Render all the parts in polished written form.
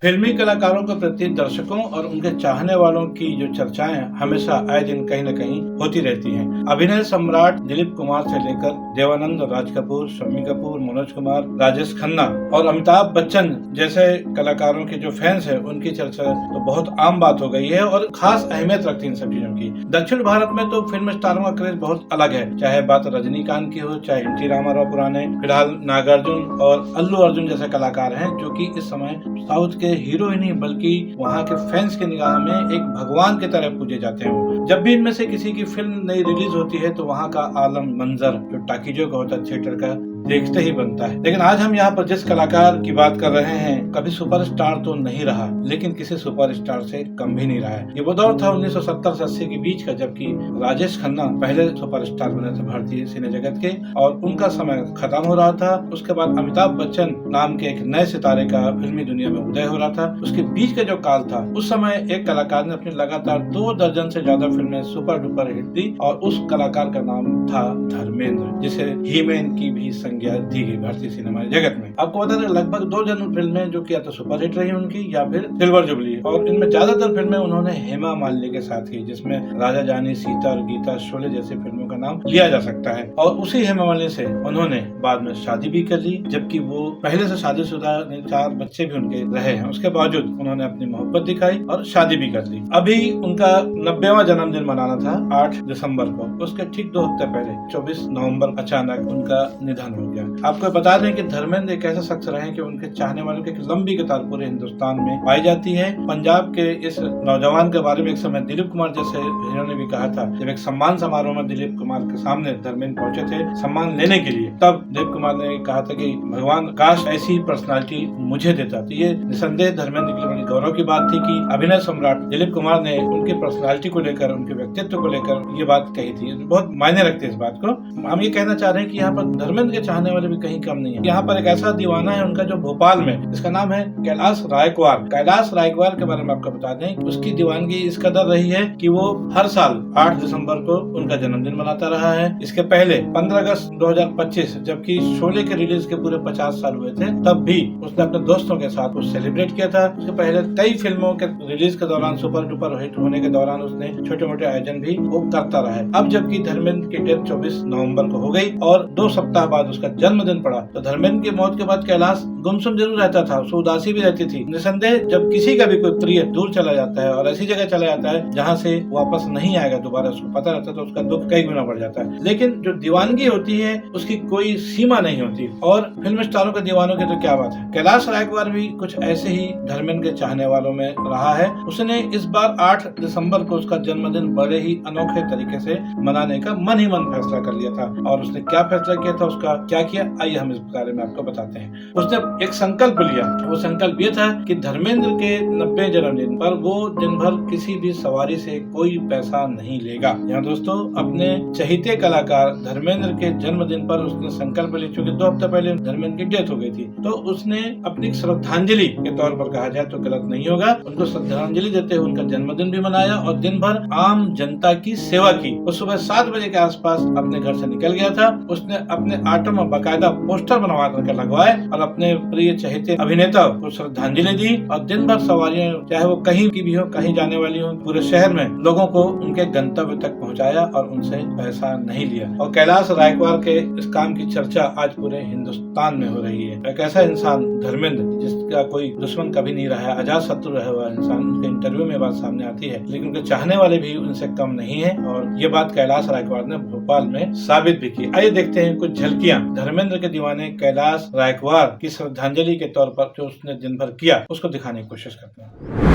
फिल्मी कलाकारों के प्रति दर्शकों और उनके चाहने वालों की जो चर्चाएं हमेशा आए दिन कहीं न कहीं होती रहती हैं। अभिनय सम्राट दिलीप कुमार से लेकर देवानंद, राज कपूर, शम्मी कपूर, मनोज कुमार, राजेश खन्ना और अमिताभ बच्चन जैसे कलाकारों के जो फैंस हैं उनकी चर्चा तो बहुत आम बात हो गई है और खास अहमियत रखती है इन सब चीजों की। दक्षिण भारत में तो फिल्म स्टारों का क्रेज बहुत अलग है, चाहे बात रजनीकांत की हो, चाहे एन टी रामाराव पुराने, फिलहाल नागार्जुन और अल्लू अर्जुन जैसे कलाकार हैं जो कि इस समय साउथ के हीरो ही नहीं बल्कि वहाँ के फैंस के निगाह में एक भगवान की तरह पूजे जाते हैं। जब भी इनमें से किसी की फिल्म नई रिलीज होती है तो वहाँ का आलम मंजर जो टाकीजों का होता है, थिएटर का, देखते ही बनता है। लेकिन आज हम यहाँ पर जिस कलाकार की बात कर रहे हैं कभी सुपरस्टार तो नहीं रहा लेकिन किसी सुपरस्टार से कम भी नहीं रहा है। ये वो दौर था 1970 से 80 के बीच का जबकि राजेश खन्ना पहले सुपरस्टार बने थे भारतीय सिने जगत के और उनका समय खत्म हो रहा था। उसके बाद अमिताभ बच्चन नाम के एक नए सितारे का फिल्मी दुनिया में उदय हो रहा था। उसके बीच का जो काल था उस समय एक कलाकार ने अपनी लगातार 2 दर्जन से ज्यादा फिल्में सुपर डुपर हिट दी और उस कलाकार का नाम था धर्मेंद्र, जिसे हीमैन की भी दी गई भारतीय सिनेमा जगत में। आपको बता दें लगभग 2 दर्जन फिल्में जो कि या तो सुपर हिट रही उनकी या फिर सिल्वर जुबली, और इनमें ज्यादातर फिल्में उन्होंने हेमा मालिनी के साथ की जिसमें राजा जानी, सीता और गीता, शोले जैसी फिल्मों का नाम लिया जा सकता है। और उसी हेमा मालिनी से उन्होंने बाद में शादी भी कर ली, जबकि वो पहले से शादीशुदा 4 बच्चे भी उनके रहे हैं। उसके बावजूद उन्होंने अपनी मोहब्बत दिखाई और शादी भी कर ली। अभी उनका 90वां जन्मदिन मनाना था 8 दिसंबर को, उसके ठीक 2 हफ्ते पहले 24 नवंबर अचानक उनका निधन हो गया। आपको बता दें कि धर्मेंद्र एक ऐसा शख्स रहे कि उनके चाहने वालों की एक लंबी कतार पूरे हिंदुस्तान में पाई जाती है। पंजाब के इस नौजवान के बारे में एक समय दिलीप कुमार जैसे हीरो ने भी कहा था, जब एक सम्मान समारोह में दिलीप कुमार के सामने धर्मेंद्र पहुंचे थे सम्मान लेने के लिए, तब दिलीप कुमार ने कहा था कि भगवान काश ऐसी पर्सनालिटी मुझे देता। तो ये निसंदेह धर्मेंद्र के लिए बड़ी गौरव की बात थी कि अभिनय सम्राट दिलीप कुमार ने उनकी पर्सनालिटी को लेकर, उनके व्यक्तित्व को लेकर ये बात कही थी। बहुत मायने रखते हैं इस बात को। हम ये कहना चाह रहे हैं कि यहाँ पर धर्मेंद्र के चाहने वाले भी कहीं कम नहीं है। यहाँ पर एक ऐसा दीवाना है उनका जो भोपाल में, इसका नाम है कैलाश रायकवार। कैलाश रायकवार के बारे में आपको बता दें उसकी दीवानगी इस कदर रही है कि वो हर साल 8 दिसंबर को उनका जन्मदिन मनाता रहा है। इसके पहले 15 अगस्त 2025 जबकि शोले के रिलीज के पूरे 50 साल हुए थे तब भी उसने अपने दोस्तों के साथ उसे सेलिब्रेट किया था। उसके पहले कई फिल्मों के रिलीज के दौरान, सुपर डुपर हिट होने के दौरान उसने छोटे मोटे आयोजन भी वो करता रहा है। अब जबकि धर्मेंद्र की डेथ 24 नवंबर को हो गई और 2 सप्ताह बाद उसका जन्मदिन पड़ा तो धर्मेंद्र की मौत के बाद कैलाश गुमसुम जरूर रहता था, उसको उदासी भी रहती थी। निसंदेह जब किसी का भी कोई प्रिय दूर चला जाता है और ऐसी जगह चला जाता है जहाँ से वापस नहीं आएगा दोबारा, उसको पता रहता है तो उसका दुख कई गुना बढ़ जाता है। लेकिन जो दीवानगी होती है उसकी कोई सीमा नहीं होती और फिल्म स्टारों के दीवानों की तो क्या बात है। कैलाश रायकवार भी कुछ ऐसे ही धर्मेंद्र के चाहने वालों में रहा है। उसने इस बार 8 दिसंबर को उसका जन्मदिन बड़े ही अनोखे तरीके से मनाने का मन ही मन फैसला कर लिया था। और उसने क्या फैसला किया था, उसका क्या किया, आइए हम इस बारे में आपको बताते हैं। उसने एक संकल्प लिया। वो संकल्प ये था कि धर्मेंद्र के 90वें जन्मदिन पर वो दिन भर किसी भी सवारी से कोई पैसा नहीं लेगा। यहाँ दोस्तों अपने चहेते कलाकार धर्मेंद्र के जन्मदिन पर उसने संकल्प लिया, चूंकि 2 हफ्ते पहले धर्मेंद्र की डेथ हो गई थी, तो उसने अपनी श्रद्धांजलि के तौर पर, कहा जाए तो गलत नहीं होगा, उनको श्रद्धांजलि देते हुए उनका जन्मदिन भी मनाया और दिन भर आम जनता की सेवा की। वो सुबह 7 बजे के आसपास अपने घर से निकल गया था। उसने अपने ऑटो में बाकायदा पोस्टर बनवा करके लगवाए और अपने प्रिय चहेते अभिनेता को श्रद्धांजलि दी और दिन भर सवारियां चाहे वो कहीं की भी हो, कहीं जाने वाली हो, पूरे शहर में लोगों को उनके गंतव्य तक पहुंचाया और उनसे पैसा नहीं लिया। और कैलाश रायकवार के इस काम की चर्चा आज पूरे हिंदुस्तान में हो रही है। एक ऐसा इंसान धर्मेंद्र जिसका कोई दुश्मन कभी नहीं रहा है, आजाद शत्रु रहा हुआ इंसान, उनके इंटरव्यू में बात सामने आती है, लेकिन उनके चाहने वाले भी उनसे कम नहीं है और ये बात कैलाश रायकवार ने भोपाल में साबित भी की। आइए देखते हैं कुछ झलकियां धर्मेंद्र के दीवाने कैलाश रायकवार की श्रद्धांजलि के तौर पर जो उसने दिन भर किया उसको दिखाने की कोशिश करते हैं।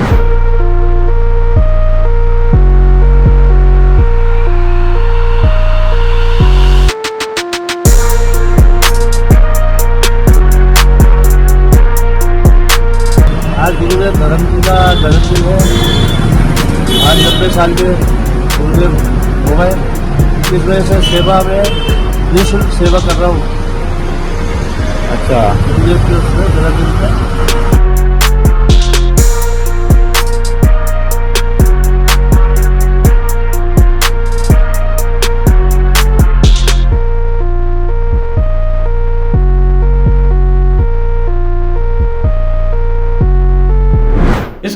आज गुरुदेव धर्मजी का जन्मदिन है। आज 90 साल के गुरुदेव हो गए। इस वजह से सेवा में निःशुल्क सेवा कर रहा हूँ। अच्छा, गुरुदेव के उसमें जन्मदिन का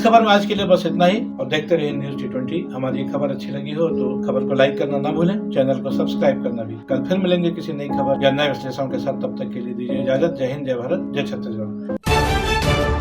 खबर में आज के लिए बस इतना ही और देखते रहिए न्यूज T20। हमारी खबर अच्छी लगी हो तो खबर को लाइक करना ना भूलें, चैनल को सब्सक्राइब करना भी। कल फिर मिलेंगे किसी नई खबर या नए विश्लेषण के साथ, तब तक के लिए दीजिए इजाजत। जय हिंद, जय भारत, जय छत्तीसगढ़।